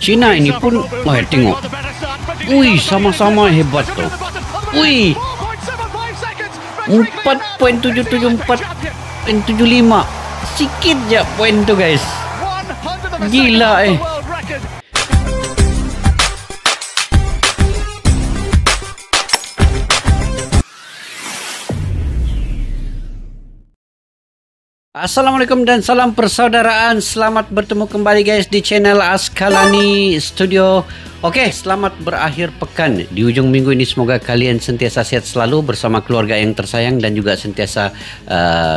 Cina ini pun, wah tengok. Wih, sama-sama hebat tuh. Wih, 4.774.75. Sikit je poin tu guys. Gila Assalamualaikum dan salam persaudaraan. Selamat bertemu kembali guys di channel Askalani Studio. Oke, selamat berakhir pekan. Di ujung minggu ini semoga kalian sentiasa sehat selalu bersama keluarga yang tersayang dan juga sentiasa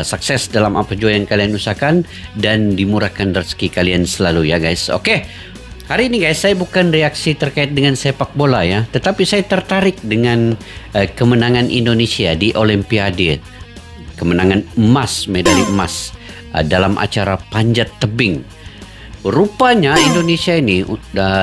sukses dalam apa jua yang kalian usahakan dan dimurahkan rezeki kalian selalu ya guys. Oke. Hari ini guys, saya bukan reaksi terkait dengan sepak bola ya, tetapi saya tertarik dengan kemenangan Indonesia di Olimpiade. Kemenangan emas, medali emas dalam acara panjat tebing. Rupanya Indonesia ini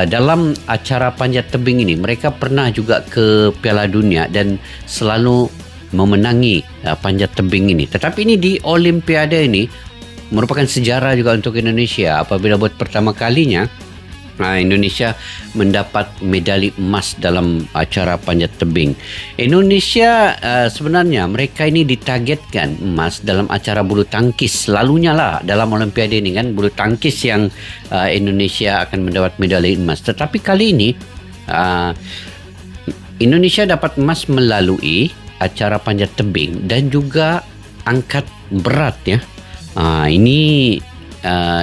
dalam acara panjat tebing ini mereka pernah juga ke Piala Dunia dan selalu memenangi panjat tebing ini. Tetapi ini di Olimpiade ini merupakan sejarah juga untuk Indonesia apabila buat pertama kalinya Indonesia mendapat medali emas dalam acara panjat tebing. Indonesia sebenarnya mereka ini ditargetkan emas dalam acara bulu tangkis. Selalunya lah dalam Olimpiade ini kan bulu tangkis yang Indonesia akan mendapat medali emas. Tetapi kali ini Indonesia dapat emas melalui acara panjat tebing dan juga angkat berat ya.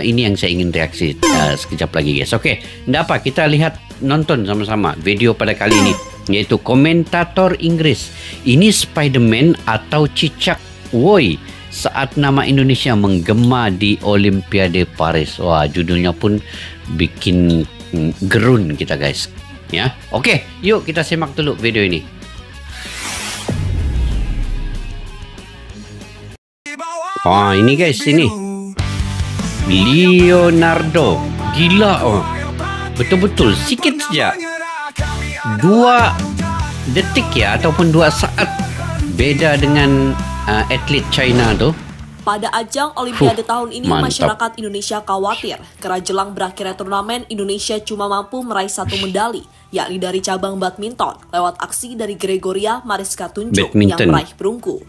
Ini yang saya ingin reaksi sekejap lagi guys. Oke, tidak apa, kita lihat nonton sama-sama video pada kali ini, yaitu komentator Inggris. Ini Spiderman atau Cicak Woi saat nama Indonesia menggema di Olimpiade Paris. Wah, judulnya pun bikin gerun kita guys. Ya, oke, yuk kita simak dulu video ini. Wah, ini guys, ini Leonardo, gila betul-betul sikit saja 2 detik ya ataupun 2 saat beda dengan atlet China tuh. Pada ajang Olimpiade tahun ini mantap. Masyarakat Indonesia khawatir karena jelang berakhirnya turnamen Indonesia cuma mampu meraih 1 medali, yakni dari cabang badminton lewat aksi dari Gregoria Mariska Tunjung yang meraih perunggu.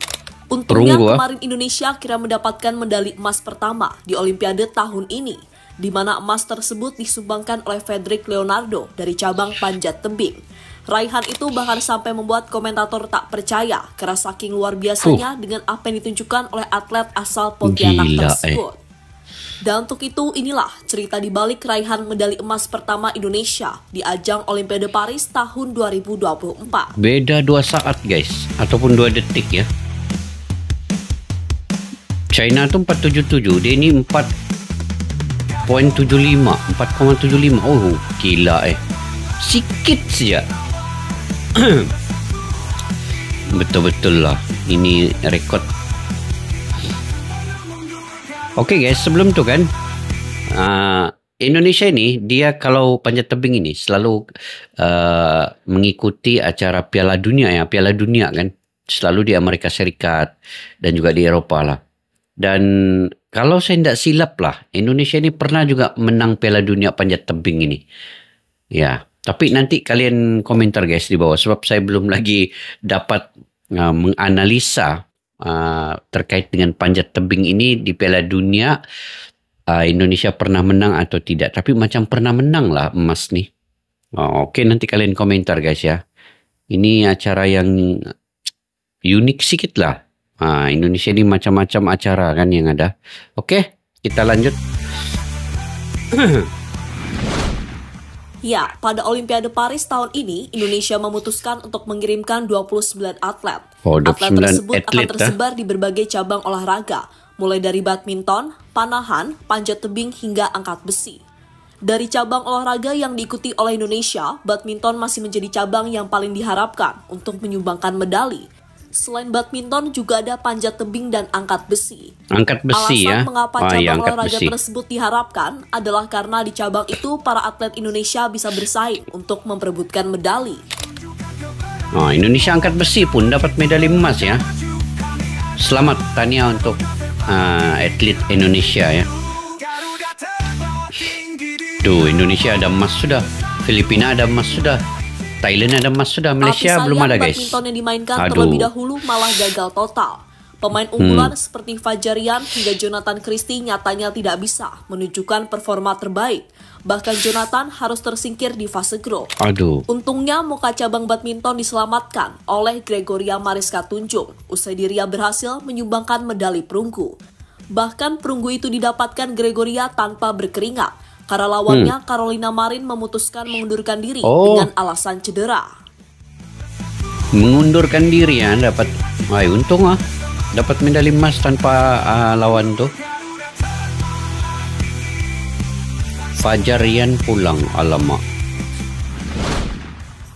Untungnya kemarin Indonesia akhirnya mendapatkan medali emas pertama di Olimpiade tahun ini, di mana emas tersebut disumbangkan oleh Frederick Leonardo dari cabang panjat tebing. Raihan itu bahkan sampai membuat komentator tak percaya karena saking luar biasanya dengan apa yang ditunjukkan oleh atlet asal Pontianak tersebut. Dan untuk itu inilah cerita di balik raihan medali emas pertama Indonesia di ajang Olimpiade Paris tahun 2024. Beda 2 saat guys, ataupun 2 detik ya. China tu 477, dia ni 4.75, 4,75. Oh, gila sikit saja. Betul-betul lah, ini rekod. Oke guys, sebelum tu kan Indonesia ini dia kalau panjat tebing ini selalu mengikuti acara Piala Dunia ya, Piala Dunia kan selalu di Amerika Serikat dan juga di Eropah lah. Dan kalau saya tidak silap lah, Indonesia ini pernah juga menang Piala Dunia panjat tebing ini. Ya, tapi nanti kalian komentar guys di bawah sebab saya belum lagi dapat menganalisa terkait dengan panjat tebing ini di Piala Dunia Indonesia pernah menang atau tidak. Tapi macam pernah menang lah emas nih. Oke, nanti kalian komentar guys ya. Ini acara yang unik sedikit lah. Indonesia ini macam-macam acara kan yang ada. Oke, kita lanjut. Ya, pada Olimpiade Paris tahun ini, Indonesia memutuskan untuk mengirimkan 29 atlet. Atlet tersebut akan tersebar di berbagai cabang olahraga, mulai dari badminton, panahan, panjat tebing, hingga angkat besi. Dari cabang olahraga yang diikuti oleh Indonesia, badminton masih menjadi cabang yang paling diharapkan untuk menyumbangkan medali. Selain badminton juga ada panjat tebing dan angkat besi. Angkat besi alasan mengapa cabang olahraga tersebut diharapkan adalah karena di cabang itu para atlet Indonesia bisa bersaing untuk memperebutkan medali. Indonesia angkat besi pun dapat medali emas ya. Selamat tahniah untuk atlet Indonesia ya. Tuh, Indonesia ada emas sudah, Filipina ada emas sudah, Thailand ada emas sudah, Malaysia belum ada guys. Badminton yang dimainkan terlebih dahulu malah gagal total. Pemain unggulan seperti Fajarian hingga Jonathan Christie nyatanya tidak bisa menunjukkan performa terbaik. Bahkan Jonathan harus tersingkir di fase grup. Untungnya muka cabang badminton diselamatkan oleh Gregoria Mariska Tunjung usai dirinya berhasil menyumbangkan medali perunggu. Bahkan perunggu itu didapatkan Gregoria tanpa berkeringat karena lawannya Carolina Marin memutuskan mengundurkan diri dengan alasan cedera. Mengundurkan diri ya, dapat. Untung dapat medali emas tanpa lawan tuh. Fajarian pulang, alamak.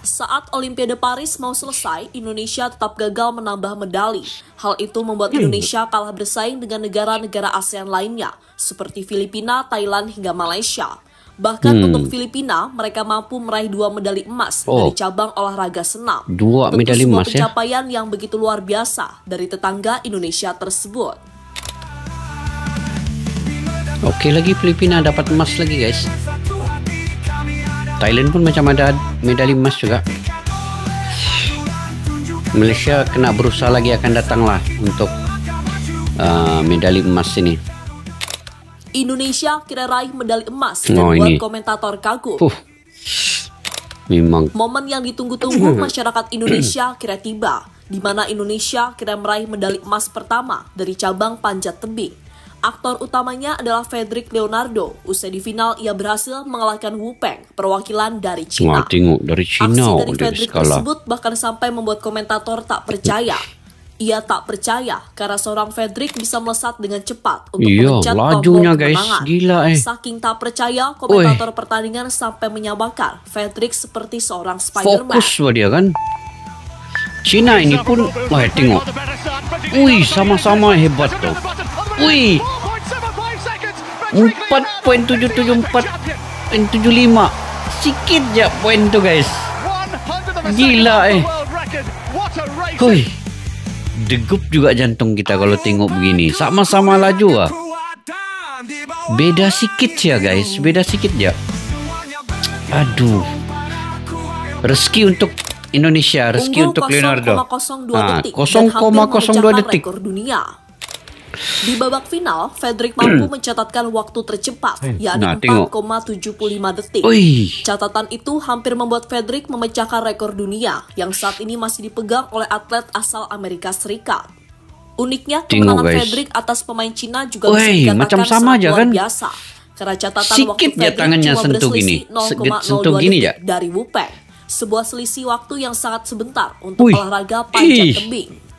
Saat Olimpiade Paris mau selesai, Indonesia tetap gagal menambah medali. Hal itu membuat Indonesia kalah bersaing dengan negara-negara ASEAN lainnya, seperti Filipina, Thailand, hingga Malaysia. Bahkan untuk Filipina, mereka mampu meraih 2 medali emas dari cabang olahraga senam. 2 medali emas ya? Pencapaian yang begitu luar biasa dari tetangga Indonesia tersebut. Oke, lagi Filipina dapat emas lagi guys. Thailand pun macam ada medali emas juga. Malaysia kena berusaha lagi, akan datanglah untuk medali emas ini. Indonesia kira raih medali emas dan buat komentator kagum. Memang momen yang ditunggu-tunggu masyarakat Indonesia kira tiba, di mana Indonesia kira meraih medali emas pertama dari cabang panjat tebing. Aktor utamanya adalah Frederick Leonardo. Usai di final, ia berhasil mengalahkan Wu Peng, perwakilan dari Cina. Tengok dari Cina. Aksi dari Frederick tersebut bahkan sampai membuat komentator tak percaya. Ia tak percaya karena seorang Frederick bisa melesat dengan cepat untuk memencet tombol kemenangan. Gila, Saking tak percaya, komentator pertandingan sampai menyamakan Frederick seperti seorang Spider-Man. Fokus dia kan. Cina ini pun, tengok. Sama-sama hebat tuh. 4.774.75. Sikit je poin tu guys. Gila degup juga jantung kita kalau tengok begini. Sama-sama laju Beda sikit ya guys, beda sikit ya. Aduh. Rezeki untuk Indonesia, rezeki untuk Leonardo. 0,02 detik. Rekor dunia. Di babak final, Frederick mampu mencatatkan waktu tercepat, yakni 4,75 detik. Catatan itu hampir membuat Frederick memecahkan rekor dunia yang saat ini masih dipegang oleh atlet asal Amerika Serikat. Uniknya, kemenangan Frederick atas pemain Cina juga bisa dikatakan sangat luar biasa. Karena catatan waktu Frederick cuma berselisih 0,02 detik dari Wu Peng. Sebuah selisih waktu yang sangat sebentar untuk olahraga panjat tebing.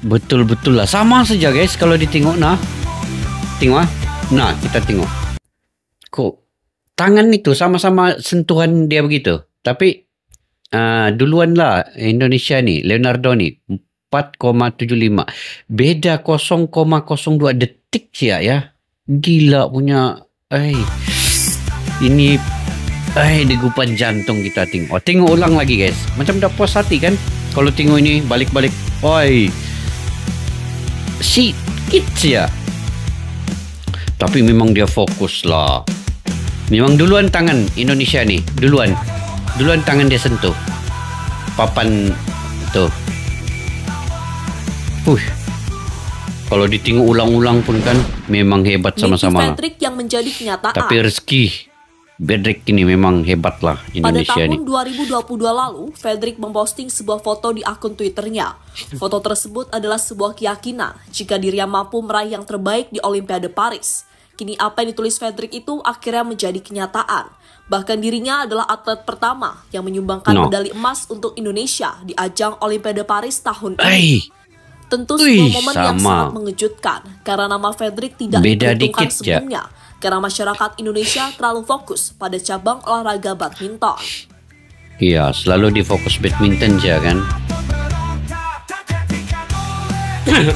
Betul-betul lah, sama saja guys kalau ditengok kita tengok kok tangan itu sama-sama sentuhan dia begitu, tapi duluan lah Indonesia nih, Leonardo nih 4,75, beda 0,02 detik sih ya. Gila punya ini degupan jantung kita tengok ulang lagi guys, macam dah puas hati kan kalau tengok ini balik-balik. Sikit ya, tapi memang dia fokus lah. Memang duluan tangan Indonesia nih, duluan tangan dia sentuh papan tuh. Kalau ditengok ulang-ulang pun kan memang hebat sama-sama. Frederick yang menjadi kenyataan. Tapi rezeki Frederick ini memang hebat lah Indonesia. Pada tahun 2022 lalu, Frederick memposting sebuah foto di akun Twitternya. Foto tersebut adalah sebuah keyakinan jika dirinya mampu meraih yang terbaik di Olimpiade Paris. Kini apa yang ditulis Frederick itu akhirnya menjadi kenyataan. Bahkan dirinya adalah atlet pertama yang menyumbangkan medali emas untuk Indonesia di ajang Olimpiade Paris tahun ini. Tentu sebuah momen yang sangat mengejutkan karena nama Frederick tidak diperhitungkan sebelumnya. Karena masyarakat Indonesia terlalu fokus pada cabang olahraga badminton. Iya, selalu di fokus badminton aja kan.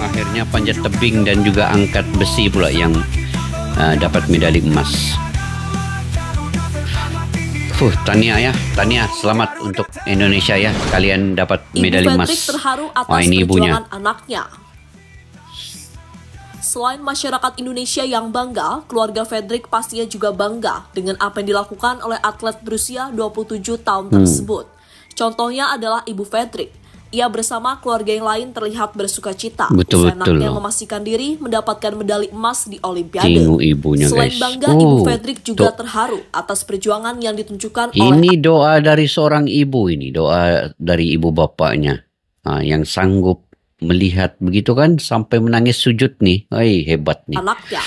Akhirnya panjat tebing dan juga angkat besi pula yang dapat medali emas. Tania selamat untuk Indonesia ya, kalian dapat medali emas. Ibu Frederick terharu atas perjuangan anaknya. Selain masyarakat Indonesia yang bangga, keluarga Fredrik pastinya juga bangga dengan apa yang dilakukan oleh atlet berusia 27 tahun tersebut. Contohnya adalah Ibu Fredrik. Ia bersama keluarga yang lain terlihat bersukacita. Betul anaknya memastikan diri mendapatkan medali emas di Olimpiade. Selain bangga, Ibu Fredrik juga terharu atas perjuangan yang ditunjukkan oleh... Ini doa dari seorang ibu ini, doa dari ibu bapaknya yang sanggup melihat begitu kan sampai menangis sujud nih. Hebat nih. Anaknya.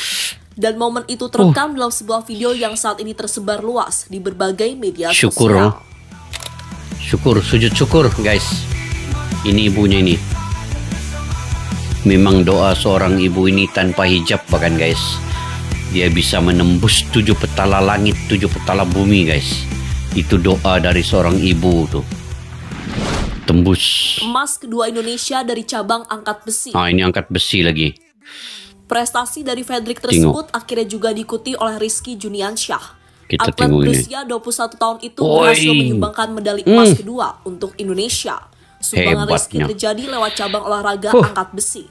Dan momen itu terekam dalam sebuah video yang saat ini tersebar luas di berbagai media sosial. Syukur, sujud syukur guys. Ini ibunya ini. Memang doa seorang ibu ini tanpa hijab bahkan guys. Dia bisa menembus 7 petala langit, 7 petala bumi guys. Itu doa dari seorang ibu tuh. Tembus. Emas kedua Indonesia dari cabang angkat besi. Ini angkat besi lagi. Prestasi dari Fredrik tersebut akhirnya juga diikuti oleh Rizky Juniansyah. Kita atlet berusia 21 tahun itu berhasil menyumbangkan medali emas kedua untuk Indonesia. Sumbangan Rizky terjadi lewat cabang olahraga angkat besi.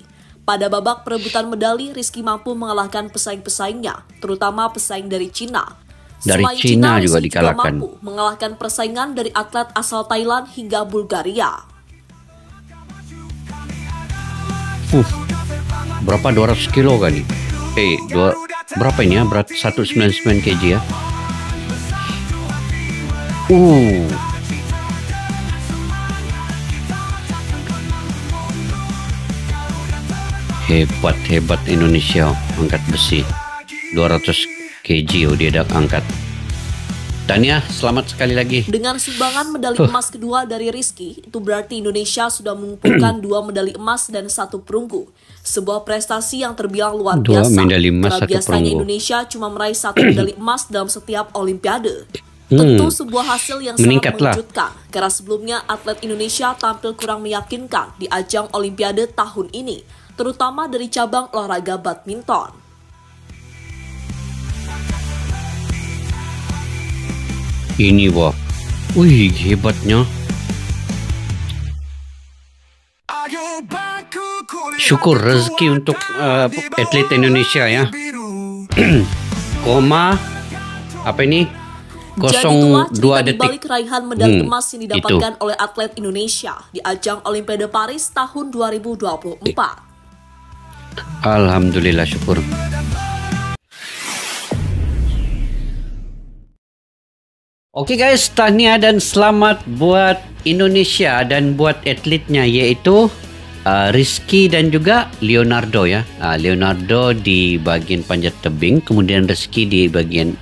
Pada babak perebutan medali, Rizky mampu mengalahkan pesaing-pesaingnya, terutama pesaing dari Cina. Dari Selain Cina juga Rizky dikalahkan. mampu mengalahkan persaingan dari atlet asal Thailand hingga Bulgaria. Berapa 200 kilo kali? Berapa ini ya? Berat 199 kg ya? Hebat Indonesia angkat besi 200 kg dia dah angkat. Tania, selamat sekali lagi. Dengan sumbangan medali emas kedua dari Rizky, itu berarti Indonesia sudah mengumpulkan 2 medali emas dan 1 perunggu. Sebuah prestasi yang terbilang luar biasa. 2 medali emas, 1 biasanya perunggu. Indonesia cuma meraih 1 medali emas dalam setiap Olimpiade. Tentu sebuah hasil yang sangat mengejutkan, karena sebelumnya atlet Indonesia tampil kurang meyakinkan di ajang Olimpiade tahun ini, terutama dari cabang olahraga badminton. Ini wah, hebatnya. Syukur rezeki untuk atlet Indonesia ya. Apa ini? 0,2 detik. Balik raihan medali emas yang didapatkan oleh atlet Indonesia di ajang Olimpiade Paris tahun 2024. Alhamdulillah, syukur. Oke guys, tahniah dan selamat buat Indonesia dan buat atletnya, yaitu Rizky dan juga Leonardo ya. Leonardo di bagian panjat tebing, kemudian Rizky di bagian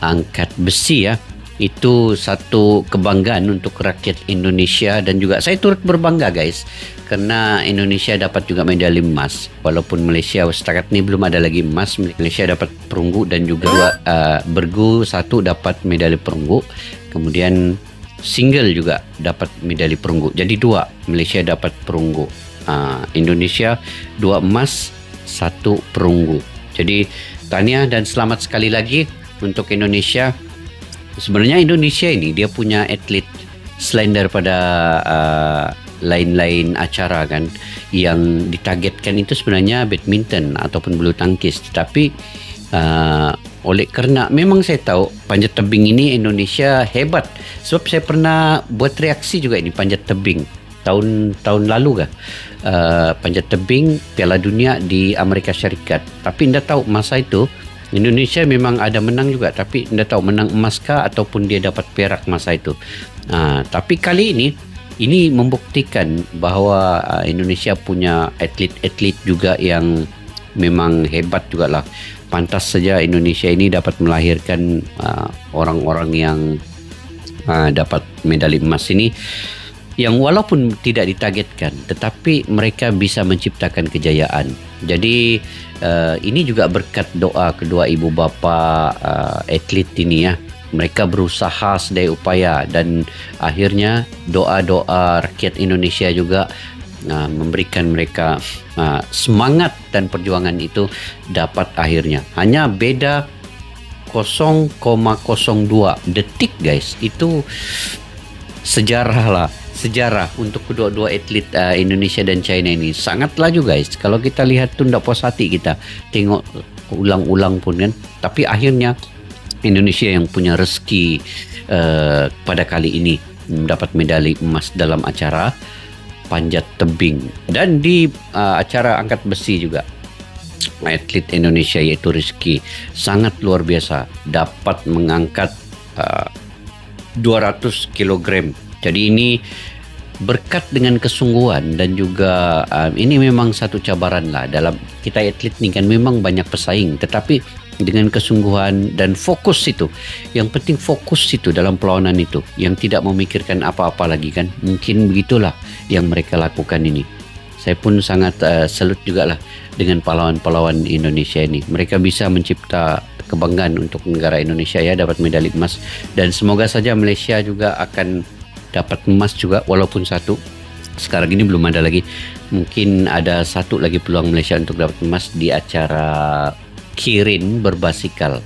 angkat besi ya. Itu satu kebanggaan untuk rakyat Indonesia, dan juga saya turut berbangga guys karena Indonesia dapat juga medali emas, walaupun Malaysia setakat ini belum ada lagi emas. Malaysia dapat perunggu dan juga bergu 1 dapat medali perunggu, kemudian single juga dapat medali perunggu, jadi 2 Malaysia dapat perunggu. Indonesia 2 emas 1 perunggu. Jadi tahniah dan selamat sekali lagi untuk Indonesia. Sebenarnya Indonesia ini dia punya atlet selain daripada lain-lain acara kan yang ditargetkan itu sebenarnya badminton ataupun bulu tangkis, tetapi oleh kerana memang saya tahu panjat tebing ini Indonesia hebat, sebab saya pernah buat reaksi juga ini panjat tebing tahun lalu kah, panjat tebing Piala Dunia di Amerika Syarikat, tapi anda tahu masa itu Indonesia memang ada menang juga, tapi anda tahu menang emas kah ataupun dia dapat perak masa itu. Tapi kali ini membuktikan bahawa Indonesia punya atlet-atlet juga yang memang hebat juga lah. Pantas saja Indonesia ini dapat melahirkan orang-orang yang dapat medali emas ini, yang walaupun tidak ditargetkan tetapi mereka bisa menciptakan kejayaan. Jadi ini juga berkat doa kedua ibu bapa atlet ini ya. Mereka berusaha sedaya upaya dan akhirnya doa-doa rakyat Indonesia juga memberikan mereka semangat, dan perjuangan itu dapat akhirnya. Hanya beda 0,02 detik guys, itu sejarah lah, sejarah untuk kedua-dua atlet Indonesia dan China ini. Sangat laju guys. Kalau kita lihat tuh ndak puas hati kita tengok ulang-ulang pun kan. Tapi akhirnya Indonesia yang punya rezeki pada kali ini mendapat medali emas dalam acara panjat tebing dan di acara angkat besi juga. Atlet Indonesia yaitu Rizky sangat luar biasa, dapat mengangkat 200 kg. Jadi ini berkat dengan kesungguhan dan juga ini memang satu cabaran lah dalam kita atlet ni kan, memang banyak pesaing tetapi dengan kesungguhan dan fokus itu, yang penting fokus itu dalam perlawanan itu, yang tidak memikirkan apa-apa lagi kan, mungkin begitulah yang mereka lakukan ini. Saya pun sangat salut juga lah dengan pahlawan-pahlawan Indonesia ini. Mereka bisa mencipta kebanggaan untuk negara Indonesia ya, dapat medali emas, dan semoga saja Malaysia juga akan dapat emas juga walaupun satu. Sekarang ini belum ada lagi, mungkin ada satu lagi peluang Malaysia untuk dapat emas di acara Kirin berbasikal.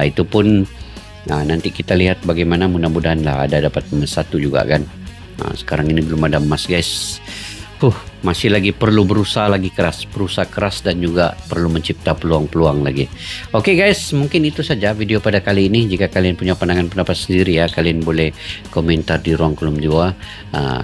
Itu pun nanti kita lihat bagaimana, mudah-mudahan lah ada dapat emas satu juga kan. Sekarang ini belum ada emas guys. Masih lagi perlu berusaha keras dan juga perlu mencipta peluang-peluang lagi. Oke guys, mungkin itu saja video pada kali ini. Jika kalian punya pandangan pendapat sendiri ya, kalian boleh komentar di ruang kolom di bawah.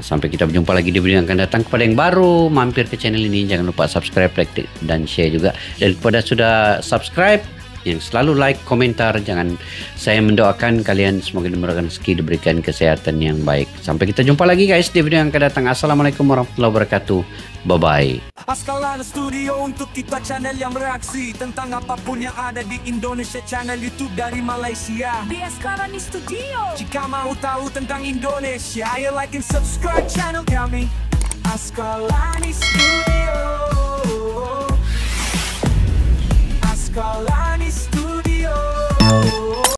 Sampai kita berjumpa lagi di video yang akan datang. Kepada yang baru mampir ke channel ini, jangan lupa subscribe, like, dan share juga. Dan kepada sudah subscribe, yang selalu like, komentar, jangan, saya mendoakan kalian semoga dimurahkan rezeki, diberikan kesehatan yang baik. Sampai kita jumpa lagi guys di video yang akan datang. Assalamualaikum warahmatullahi wabarakatuh. Bye bye. Askalani Studio untuk kita channel yang bereaksi tentang apapun yang ada di Indonesia, channel YouTube dari Malaysia di Askalani Studio. Jika mau tahu tentang Indonesia, ayo like and subscribe channel kami Askalani Studio. Askalani